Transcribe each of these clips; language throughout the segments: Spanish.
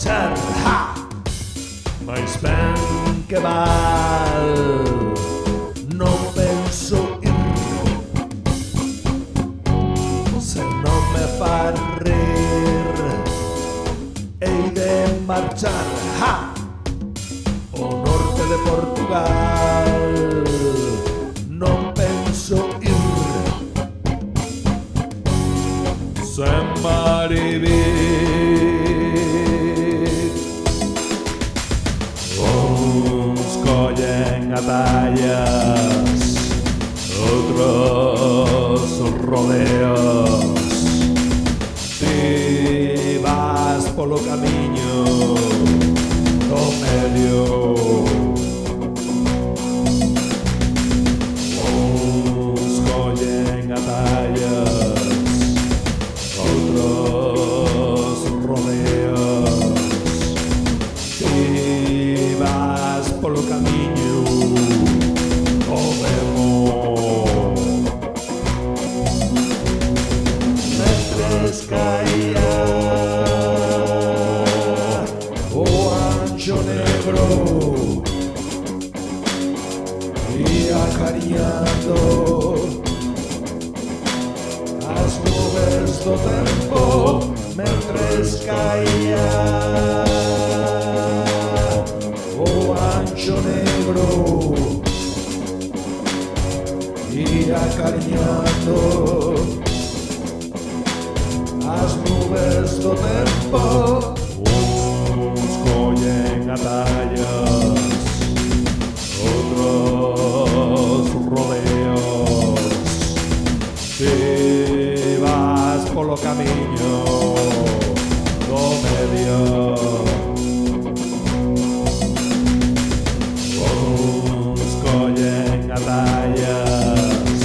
marchar, mais ben que val non penso ir, se non me fa rir hei de marchar ao norte de Portugal, non penso ir sen Maribit. Uns collen atallas, outros rodeos, ti vas polo camiño do medio. Uns collen atallas, outros rodeos, ti vas polo camiño do demo. Mentres caía o ancho negro ia cariñando as nubes do tempo, mentres caía o ancho negro ia cariñando as nubes do tempo. Uns collen atallas, outros rodeos, ti vas polo camiño do medio. Uns collen atallas,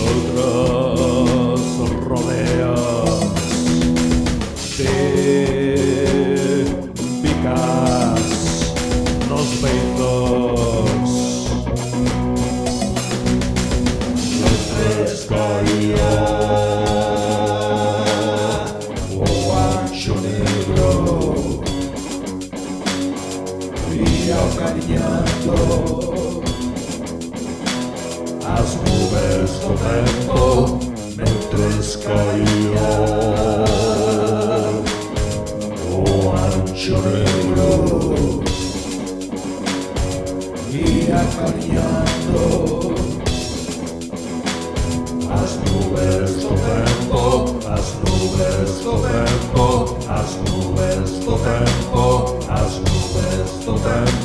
outros rodeos, ti picas nos beizos. Mentres caía o ancho negro ia cariñando as nubes do tempo, mentres caía o ancho negro ia cariñando as nubes do tempo, as nubes do tempo, as nubes do tempo, as nubes do tempo.